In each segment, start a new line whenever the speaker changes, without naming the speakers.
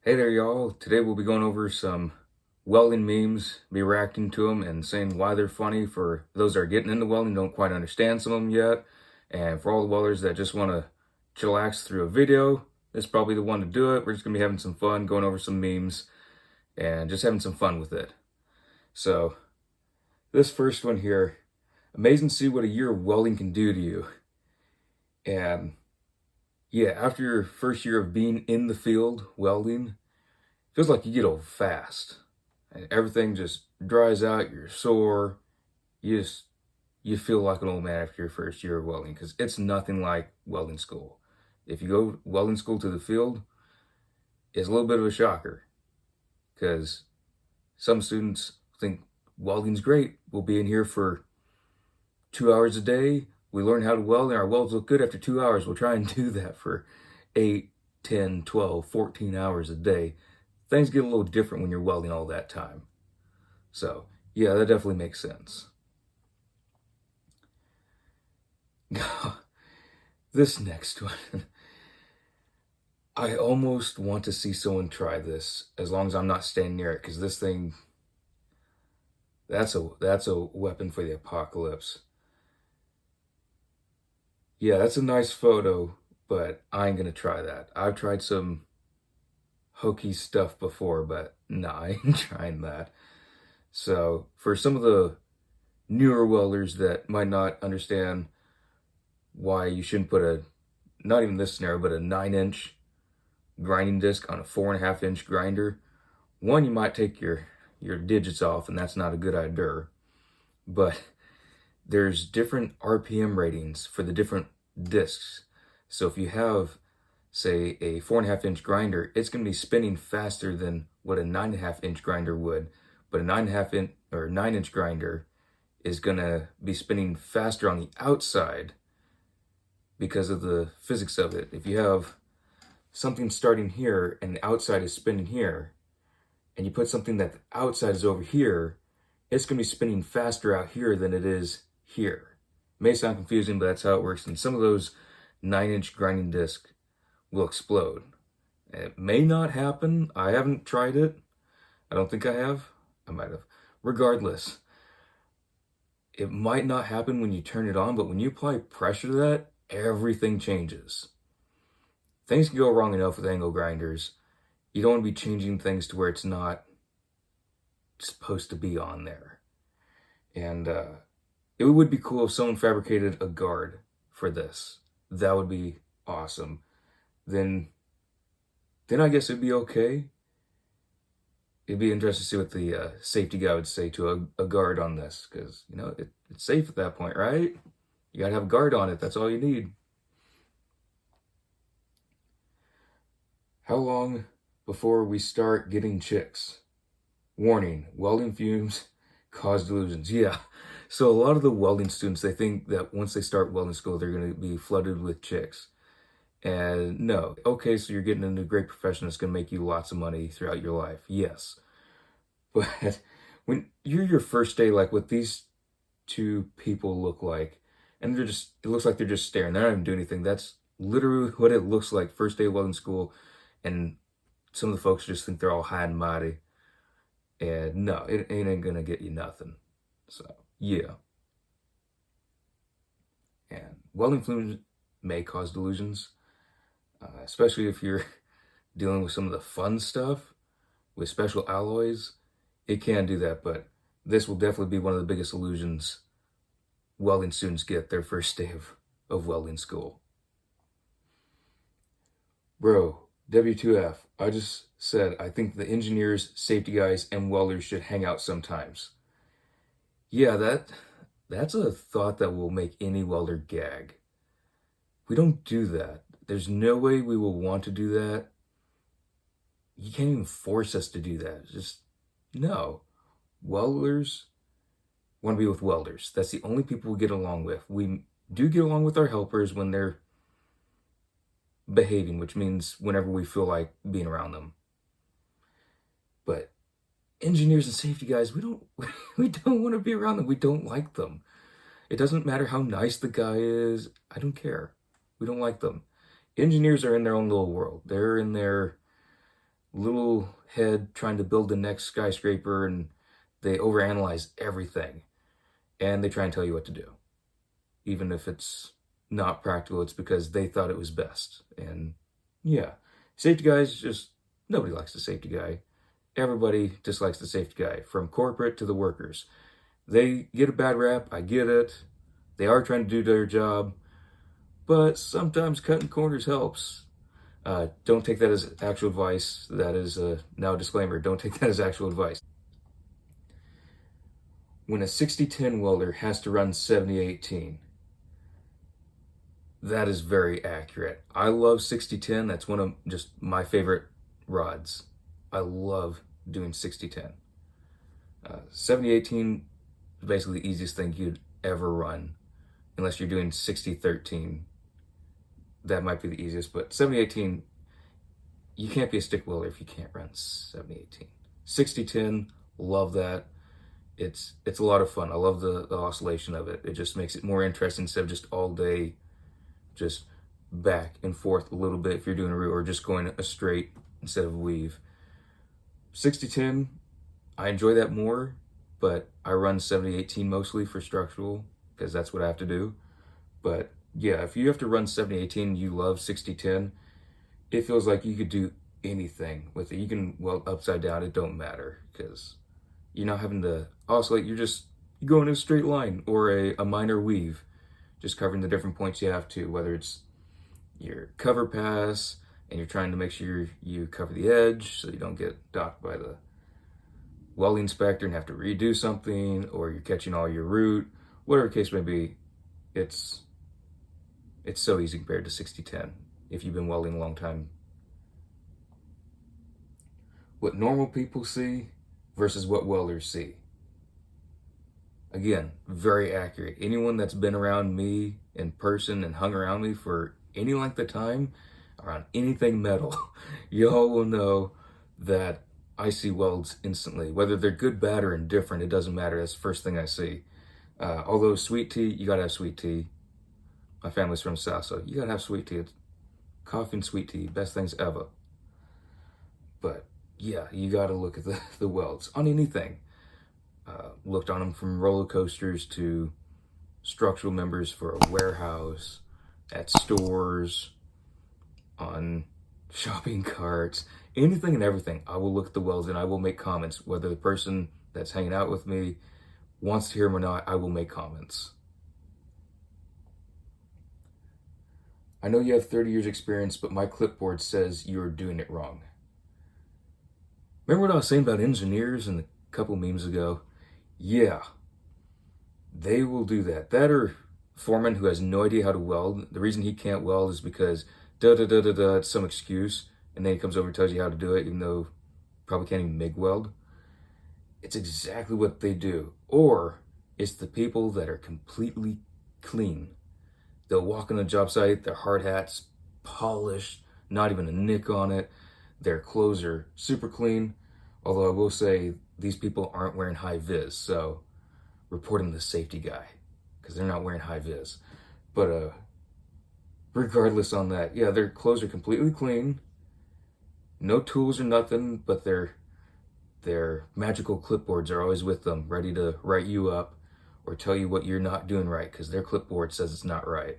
Hey there, y'all. Today we'll be going over some welding memes, be reacting to them and saying why they're funny for those that are getting into welding, don't quite understand some of them yet. And for all the welders that just want to chillax through a video, this is probably the one to do it. We're just going to be having some fun, going over some memes, and just having some fun with it. So, this first one here, amazing to see what a year of welding can do to you. And yeah, after your first year of being in the field welding, feels like you get old fast. And everything just dries out, you're sore, you feel like an old man after your first year of welding because it's nothing like welding school. If you go welding school to the field, it's a little bit of a shocker because some students think welding's great. We'll be in here for 2 hours a day. We learn how to weld and our welds look good after 2 hours. We'll try and do that for 8, 10, 12, 14 hours a day. Things get a little different when you're welding all that time. So, yeah, that definitely makes sense. This next one. I almost want to see someone try this as long as I'm not standing near it, because this thing, that's a weapon for the apocalypse. Yeah, that's a nice photo, but I ain't gonna try that. I've tried some hokey stuff before, but nah, I ain't trying that. So for some of the newer welders that might not understand why you shouldn't put not even this scenario, but a 9-inch grinding disc on a 4.5-inch grinder, one, you might take your digits off, and that's not a good idea. But there's different RPM ratings for the different discs. So if you have, say, a 4.5-inch grinder, it's going to be spinning faster than what a 9.5-inch grinder would. But a 9-inch grinder is going to be spinning faster on the outside because of the physics of it. If you have something starting here and the outside is spinning here, and you put something that the outside is over here, it's going to be spinning faster out here than it is here. It may sound confusing, but that's how it works. And some of those 9-inch grinding discs will explode. It may not happen. I haven't tried it. I don't think I have. I might have. Regardless, it might not happen when you turn it on, but when you apply pressure to that, everything changes. Things can go wrong enough with angle grinders. You don't want to be changing things to where it's not supposed to be on there. And it would be cool if someone fabricated a guard for this. That would be awesome. Then I guess it'd be okay. It'd be interesting to see what the safety guy would say to a guard on this, because, it's safe at that point, right? You gotta have a guard on it. That's all you need. How long before we start getting chicks? Warning, welding fumes cause delusions. Yeah, so a lot of the welding students, they think that once they start welding school, they're going to be flooded with chicks. And no. Okay, so you're getting into a great profession that's going to make you lots of money throughout your life. Yes. But when you're your first day, like what these two people look like, and it looks like they're just staring. They're not even doing anything. That's literally what it looks like first day of welding school. And some of the folks just think they're all high and mighty. And no, it ain't gonna get you nothing. So, yeah. And welding fumes may cause delusions, especially if you're dealing with some of the fun stuff with special alloys. It can do that, but this will definitely be one of the biggest illusions welding students get their first day of welding school. Bro, W2F, I just said I think the engineers, safety guys, and welders should hang out sometimes. Yeah, that's a thought that will make any welder gag. We don't do that. There's no way we will want to do that. You can't even force us to do that. Just, no. Welders want to be with welders. That's the only people we get along with. We do get along with our helpers when they're behaving, which means whenever we feel like being around them. But engineers and safety guys, we don't want to be around them. We don't like them. It doesn't matter how nice the guy is. I don't care. We don't like them. Engineers are in their own little world. They're in their little head trying to build the next skyscraper, and they overanalyze everything, and they try and tell you what to do. Even if it's not practical, it's because they thought it was best. And yeah, safety guys, just nobody likes the safety guy. Everybody dislikes the safety guy, from corporate to the workers. They get a bad rap, I get it. They are trying to do their job, but sometimes cutting corners helps. Don't take that as actual advice. That is now a disclaimer. Don't take that as actual advice. When a 60-10 welder has to run 70-18, that is very accurate. I love 60-10. That's one of just my favorite rods. I love doing 60-10. 70-18 is basically the easiest thing you'd ever run, unless you're doing 60-13. That might be the easiest, but 70-18, you can't be a stick welder if you can't run 70-18. 60-10, love that. It's a lot of fun. I love the oscillation of it. It just makes it more interesting instead of just all day, just back and forth a little bit if you're doing a root, or just going a straight instead of a weave. 60-10, I enjoy that more, but I run 70-18 mostly for structural because that's what I have to do. But yeah, if you have to run 70-18, you love 60-10, it feels like you could do anything with it. You can weld upside down, it don't matter, because you're not having to oscillate. You go in a straight line or a minor weave, just covering the different points you have to, whether it's your cover pass and you're trying to make sure you cover the edge so you don't get docked by the welding inspector and have to redo something, or you're catching all your root, whatever the case may be. It's so easy compared to 60-10 if you've been welding a long time. What normal people see versus what welders see. Again, very accurate. Anyone that's been around me in person and hung around me for any length of time around anything metal, y'all will know that I see welds instantly. Whether they're good, bad, or indifferent, it doesn't matter. That's the first thing I see. Although sweet tea, you gotta have sweet tea. My family's from the South, so you gotta have sweet tea. It's coffee and sweet tea, best things ever. But yeah, you gotta look at the welds on anything. Looked on them from roller coasters to structural members for a warehouse, at stores, on shopping carts, anything and everything. I will look at the welds and I will make comments. Whether the person that's hanging out with me wants to hear them or not, I will make comments. I know you have 30 years experience, but my clipboard says you're doing it wrong. Remember what I was saying about engineers in a couple memes ago? Yeah, they will do that. That or foreman who has no idea how to weld. The reason he can't weld is because da-da-da-da-da, it's some excuse, and then he comes over and tells you how to do it, even though probably can't even MIG weld. It's exactly what they do. Or it's the people that are completely clean. They'll walk on a job site, their hard hat's polished, not even a nick on it. Their clothes are super clean. Although I will say these people aren't wearing high vis, so reporting the safety guy because they're not wearing high vis. But regardless on that, yeah, their clothes are completely clean. No tools or nothing, but their magical clipboards are always with them, ready to write you up or tell you what you're not doing right because their clipboard says it's not right.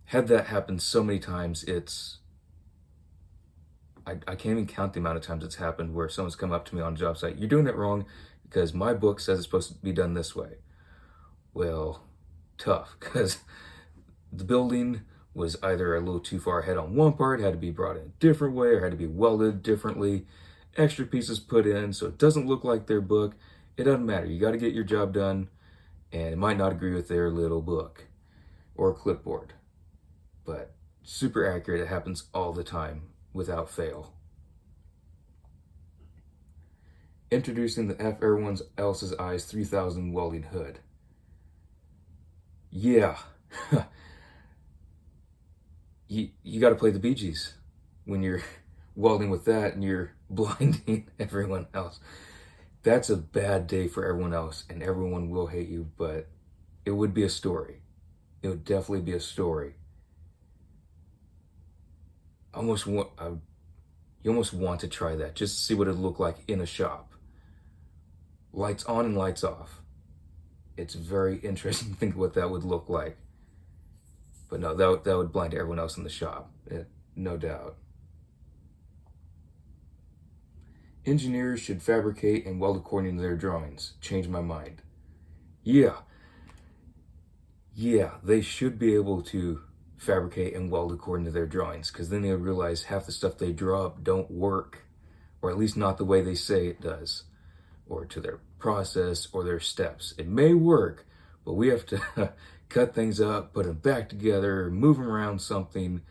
Had that happen so many times, I can't even count the amount of times it's happened where someone's come up to me on a job site, you're doing it wrong because my book says it's supposed to be done this way. Well, tough, because the building was either a little too far ahead on one part, had to be brought in a different way, or had to be welded differently, extra pieces put in so it doesn't look like their book. It doesn't matter. You got to get your job done, and it might not agree with their little book or clipboard. But super accurate. It happens all the time without fail. Introducing the F everyone else's eyes 3000 welding hood. Yeah. you got to play the Bee Gees when you're welding with that and you're blinding everyone else. That's a bad day for everyone else, and everyone will hate you, but it would be a story. It would definitely be a story. You almost want to try that just to see what it'd look like in a shop. Lights on and lights off. It's very interesting to think what that would look like. But no, that would blind everyone else in the shop, no doubt. Engineers should fabricate and weld according to their drawings. Change my mind. Yeah, they should be able to fabricate and weld according to their drawings, because then they'll realize half the stuff they draw up don't work, or at least not the way they say it does, or to their process or their steps. It may work, but we have to cut things up, put them back together, move them around something.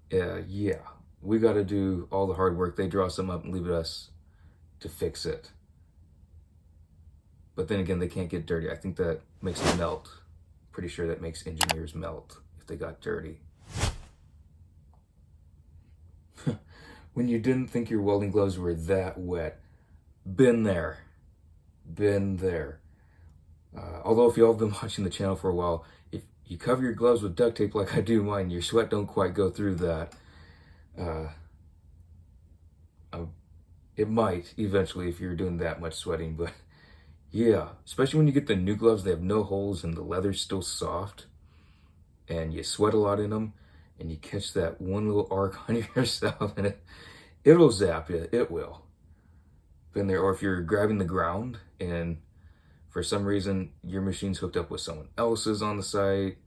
Yeah, we got to do all the hard work. They draw some up and leave it us to fix it. But then again, they can't get dirty. I think that makes them melt. Pretty sure that makes engineers melt if they got dirty. When you didn't think your welding gloves were that wet. Been there. Although if y'all have been watching the channel for a while, if you cover your gloves with duct tape like I do mine, your sweat don't quite go through that. It might eventually if you're doing that much sweating, but yeah, especially when you get the new gloves, they have no holes and the leather's still soft, and you sweat a lot in them, and you catch that one little arc on yourself, and it'll zap you. It will. Been there. Or if you're grabbing the ground and for some reason your machine's hooked up with someone else's on the site,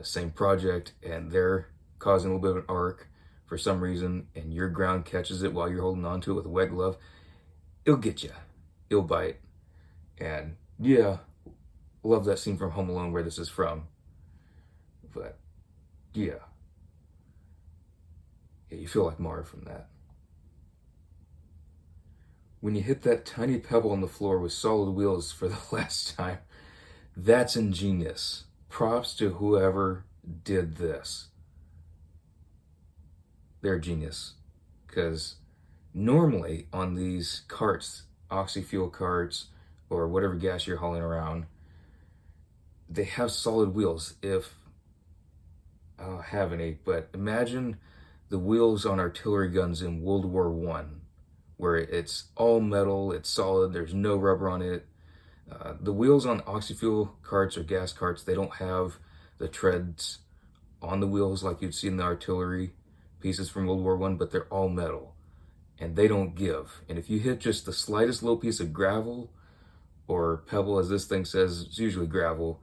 same project, and they're causing a little bit of an arc for some reason, and your ground catches it while you're holding on to it with a wet glove, it'll get you. It'll bite. And yeah, love that scene from Home Alone where this is from. But yeah, you feel like Marv from that. When you hit that tiny pebble on the floor with solid wheels for the last time, that's ingenious. Props to whoever did this. They're genius. Because normally on these carts, oxy-fuel carts, or whatever gas you're hauling around, they have solid wheels. If I don't have any, but imagine the wheels on artillery guns in World War I, where it's all metal, it's solid, there's no rubber on it. The wheels on oxy-fuel carts or gas carts, they don't have the treads on the wheels like you'd see in the artillery pieces from World War I, but they're all metal, and they don't give. And if you hit just the slightest little piece of gravel, or pebble, as this thing says, it's usually gravel,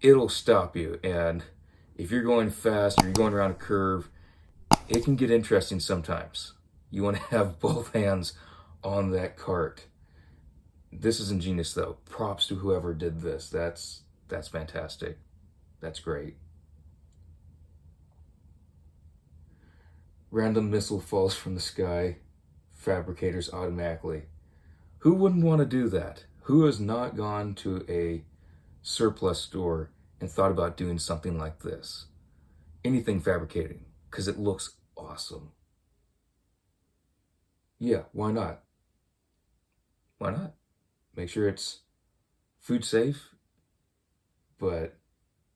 it'll stop you. And if you're going fast or you're going around a curve, it can get interesting sometimes. You want to have both hands on that cart. This is ingenious though. Props to whoever did this. That's fantastic. That's great. Random missile falls from the sky. Fabricators automatically. Who wouldn't want to do that? Who has not gone to a surplus store and thought about doing something like this? Anything fabricating, because it looks awesome. Yeah, why not? Why not? Make sure it's food safe, but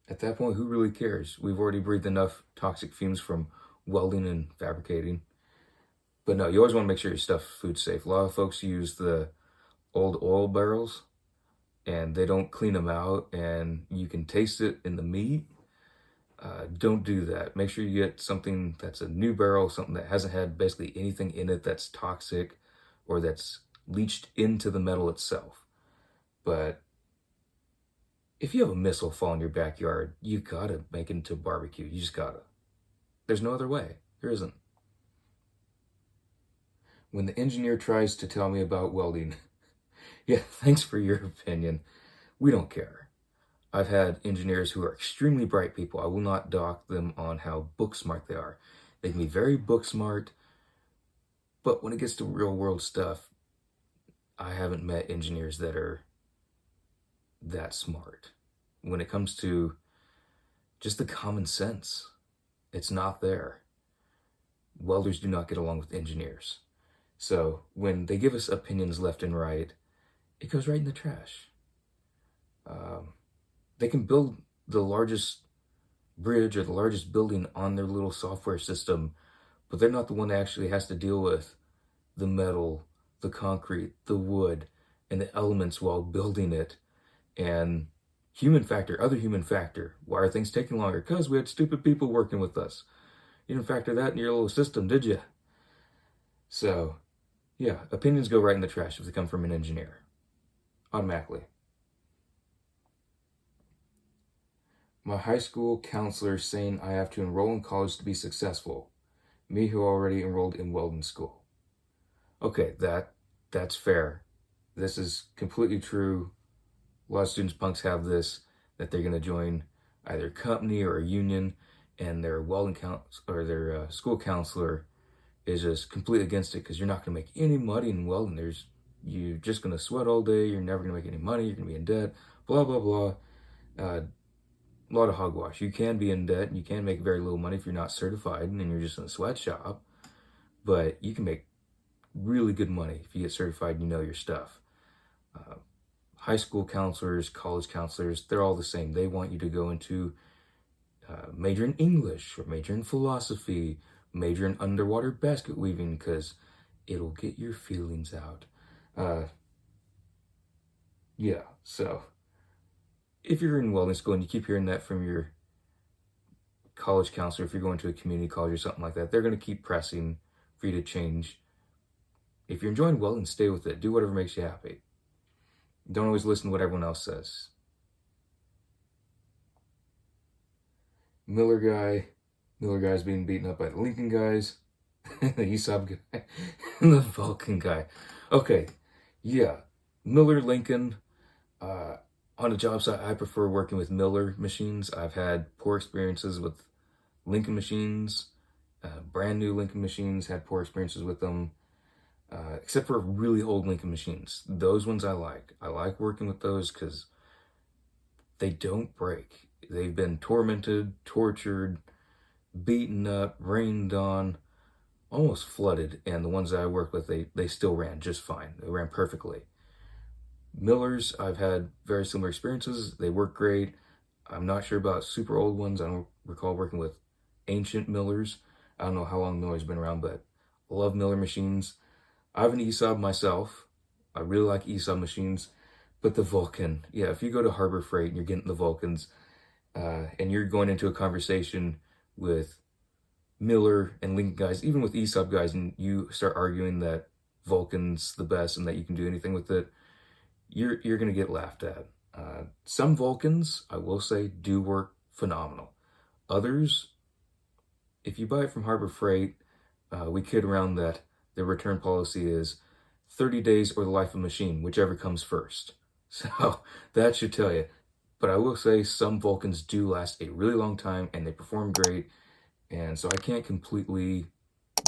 at that point, who really cares? We've already breathed enough toxic fumes from welding and fabricating. But no, you always want to make sure your stuff's food safe. A lot of folks use the old oil barrels and they don't clean them out, and you can taste it in the meat. Don't do that. Make sure you get something that's a new barrel, something that hasn't had basically anything in it that's toxic or that's leached into the metal itself. But if you have a missile fall in your backyard, you gotta make it into barbecue. You just gotta. There's no other way. There isn't. When the engineer tries to tell me about welding, yeah, thanks for your opinion. We don't care. I've had engineers who are extremely bright people. I will not dock them on how book smart they are. They can be very book smart, but when it gets to real world stuff, I haven't met engineers that are that smart. When it comes to just the common sense, it's not there. Welders do not get along with engineers. So when they give us opinions left and right, it goes right in the trash. They can build the largest bridge or the largest building on their little software system, but they're not the one that actually has to deal with the metal, the concrete, the wood, and the elements while building it. And human factor, other human factor. Why are things taking longer? Because we had stupid people working with us. You didn't factor that in your little system, did you? So, yeah, opinions go right in the trash if they come from an engineer. Automatically. My high school counselor saying I have to enroll in college to be successful. Me who already enrolled in welding school. Okay, that's fair. This is completely true. A lot of students punks have this, that they're going to join either a company or a union, and their welding or their school counselor is just completely against it because you're not going to make any money in welding. You're just going to sweat all day. You're never going to make any money. You're going to be in debt. Blah blah blah. A lot of hogwash. You can be in debt and you can make very little money if you're not certified and you're just in a sweatshop. But you can make really good money if you get certified and you know your stuff. High school counselors, college counselors, they're all the same. They want you to go into major in English or major in philosophy, major in underwater basket weaving because it'll get your feelings out. Yeah, so if you're in welding school and you keep hearing that from your college counselor, if you're going to a community college or something like that, they're going to keep pressing for you to change. If you're enjoying welding, stay with it. Do whatever makes you happy. Don't always listen to what everyone else says. Miller guy's being beaten up by the Lincoln guys, the ESOP guy, and the Vulcan guy. Okay, yeah, Miller, Lincoln. On a job site, I prefer working with Miller machines. I've had poor experiences with Lincoln machines. Brand new Lincoln machines, had poor experiences with them. Except for really old Lincoln machines. Those ones I like. I like working with those because they don't break. They've been tormented, tortured, beaten up, rained on, almost flooded, and the ones that I work with, they still ran just fine. They ran perfectly. Millers, I've had very similar experiences. They work great. I'm not sure about super old ones. I don't recall working with ancient Millers. I don't know how long Miller's been around, but I love Miller machines. I have an ESOB myself. I really like ESOB machines. But the Vulcan, yeah, if you go to Harbor Freight and you're getting the Vulcans, and you're going into a conversation with Miller and Lincoln guys, even with ESOB guys, and you start arguing that Vulcan's the best and that you can do anything with it, you're going to get laughed at. Some Vulcans, I will say, do work phenomenal. Others, if you buy it from Harbor Freight, we kid around that their return policy is 30 days or the life of a machine, whichever comes first. So that should tell you. But I will say some Vulcans do last a really long time and they perform great. And so I can't completely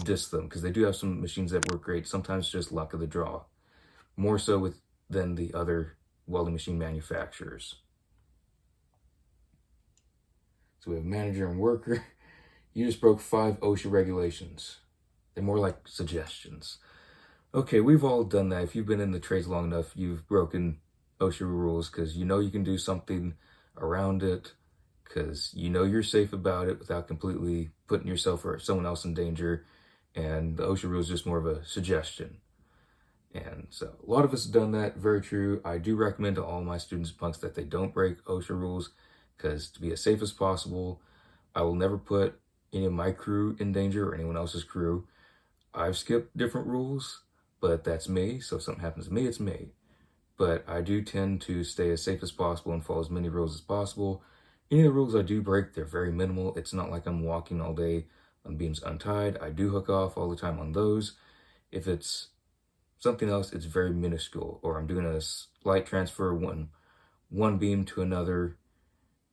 diss them because they do have some machines that work great. Sometimes just luck of the draw. More so than the other welding machine manufacturers. So we have manager and worker. You just broke 5 OSHA regulations. They're more like suggestions. Okay, we've all done that. If you've been in the trades long enough, you've broken OSHA rules because you know you can do something around it, because you know you're safe about it without completely putting yourself or someone else in danger. And the OSHA rule is just more of a suggestion. And so a lot of us have done that. Very true. I do recommend to all my students and punks that they don't break OSHA rules because to be as safe as possible, I will never put any of my crew in danger or anyone else's crew. I've skipped different rules, but that's me. So if something happens to me, it's me. But I do tend to stay as safe as possible and follow as many rules as possible. Any of the rules I do break, they're very minimal. It's not like I'm walking all day on beams untied. I do hook off all the time on those. If it's something else, it's very minuscule, or I'm doing a slight transfer one beam to another.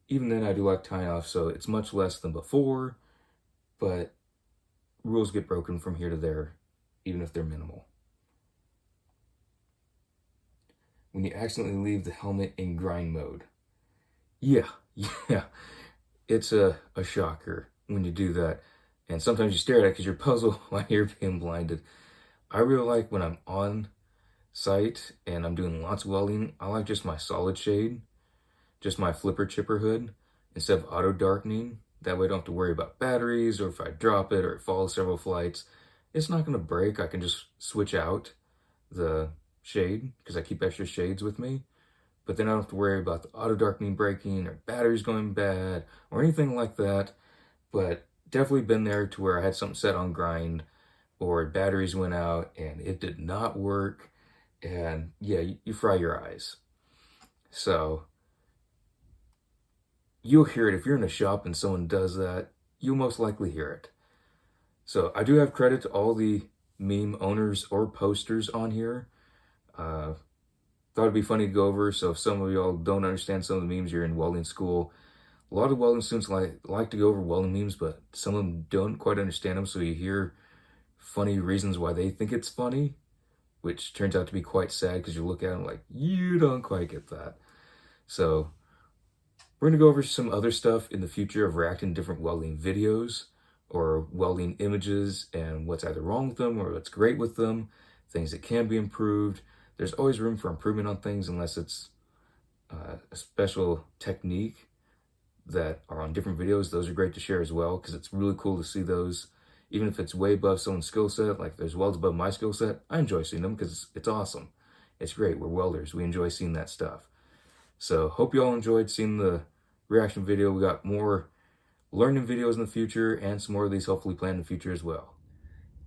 Even then, I do like tying off, so it's much less than before, but rules get broken from here to there, even if they're minimal. When you accidentally leave the helmet in grind mode. Yeah, it's a shocker when you do that. And sometimes you stare at it because you're puzzled while you're being blinded. I really like when I'm on site and I'm doing lots of welding, I like just my solid shade, just my flipper chipper hood, instead of auto darkening. That way I don't have to worry about batteries, or if I drop it or it falls several flights, it's not gonna break. I can just switch out the shade because I keep extra shades with me. But then I don't have to worry about the auto darkening breaking or batteries going bad or anything like that. But definitely been there to where I had something set on grind or batteries went out and it did not work. And yeah, you fry your eyes. So you'll hear it. If you're in a shop and someone does that, you'll most likely hear it. So I do have credit to all the meme owners or posters on here. Thought it'd be funny to go over. So if some of y'all don't understand some of the memes, you're in welding school. A lot of welding students like to go over welding memes, but some of them don't quite understand them. So you hear funny reasons why they think it's funny, which turns out to be quite sad because you look at them like, you don't quite get that. So we're going to go over some other stuff in the future of reacting to different welding videos or welding images and what's either wrong with them or what's great with them, things that can be improved. There's always room for improvement on things unless it's a special technique that are on different videos. Those are great to share as well because it's really cool to see those. Even if it's way above someone's skill set, like there's welds above my skill set, I enjoy seeing them because it's awesome. It's great. We're welders. We enjoy seeing that stuff. So hope you all enjoyed seeing the reaction video. We got more learning videos in the future and some more of these hopefully planned in the future as well.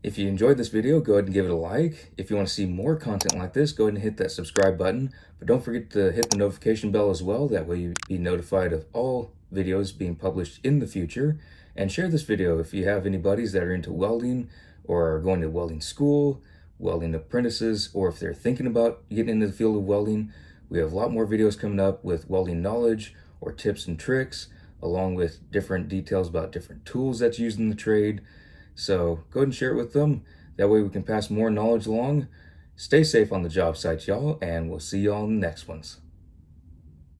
If you enjoyed this video, go ahead and give it a like. If you want to see more content like this, go ahead and hit that subscribe button. But don't forget to hit the notification bell as well. That way you'll be notified of all videos being published in the future. And share this video if you have any buddies that are into welding or are going to welding school, welding apprentices, or if they're thinking about getting into the field of welding. We have a lot more videos coming up with welding knowledge or tips and tricks, along with different details about different tools that's used in the trade. So go ahead and share it with them. That way we can pass more knowledge along. Stay safe on the job site, y'all, and we'll see y'all in the next ones.